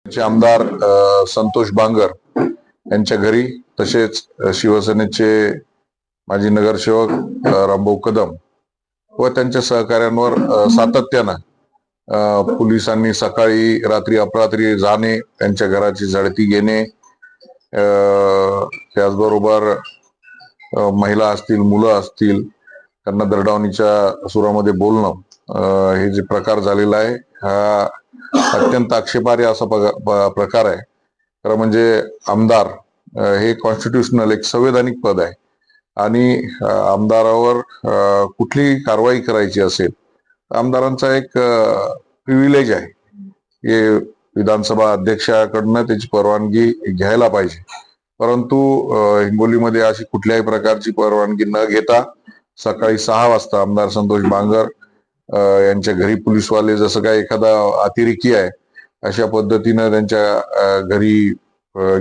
चे आमदार संतोष बांगर यांच्या घरी, तसेच शिवसेनेचे माजी नगरसेवक रामभाऊ कदम व त्यांच्या सहकाऱ्यांवर सातत्यानं पोलिसांनी सकाळी रात्री अपरात्री जाणे, त्यांच्या घराची झडती घेणे, त्याचबरोबर महिला असतील, मुलं असतील, त्यांना दरडावणीच्या सुरामध्ये बोलणं, हे जे प्रकार झालेला आहे हा अत्यंत आक्षेपार्ह असा प्रकार आहे. खरं म्हणजे आमदार हे कॉन्स्टिट्यूशनल एक संवैधानिक पद आहे आणि आमदारावर कुठलीही कारवाई करायची असेल, आमदारांचा एक प्रिव्हिलेज आहे. हे विधानसभा अध्यक्षाकडनं त्याची परवानगी घ्यायला पाहिजे, परंतु हिंगोलीमध्ये अशी कुठल्याही प्रकारची परवानगी न घेता सकाळी 6 वाजता आमदार संतोष बांगर यांच्या घरी पोलीसवाले जसं काय एखादा अतिरेकी आहे अशा पद्धतीनं त्यांच्या घरी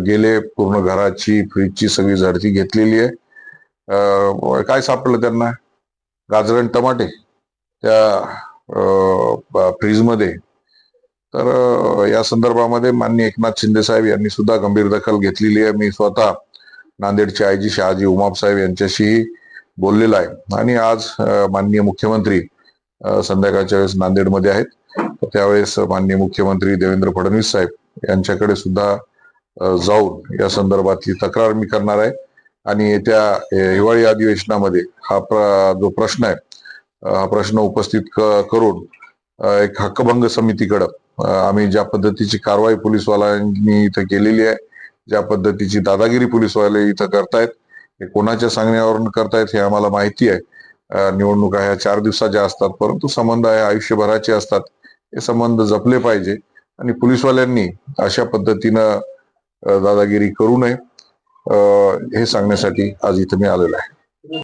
गेले. पूर्ण घराची, फ्रीजची सगळी झडती घेतलेली आहे. काय सापडलं त्यांना? गाजर आणि टमाटे त्या फ्रीजमध्ये. तर या संदर्भामध्ये माननीय एकनाथ शिंदे साहेब यांनी सुद्धा गंभीर दखल घेतलेली आहे. मी स्वतः नांदेडचे आयजी शहाजी उमाप साहेब यांच्याशीही बोललेला आहे आणि आज माननीय मुख्यमंत्री संध्याकाळच्या वेळेस नांदेडमध्ये आहेत, त्यावेळेस माननीय मुख्यमंत्री देवेंद्र फडणवीस साहेब यांच्याकडे सुद्धा जाऊन या संदर्भातली तक्रार मी करणार आहे आणि येत्या हिवाळी अधिवेशनामध्ये हा जो प्रश्न आहे हा प्रश्न उपस्थित करून एक हक्कभंग समितीकडं आम्ही ज्या पद्धतीची कारवाई पोलीसवाल्यांनी इथं केलेली आहे, ज्या पद्धतीची दादागिरी पोलीसवाले इथं करतायत, हे कोणाच्या सांगण्यावरून करतायत हे आम्हाला माहिती आहे. निवडणुका ह्या 4 दिवसाच्या असतात, परंतु संबंध हे आयुष्यभराचे असतात. हे संबंध जपले पाहिजे आणि पोलीसवाल्यांनी अशा पद्धतीनं दादागिरी करू नये हे सांगण्यासाठी आज इथं मी आलेलो आहे.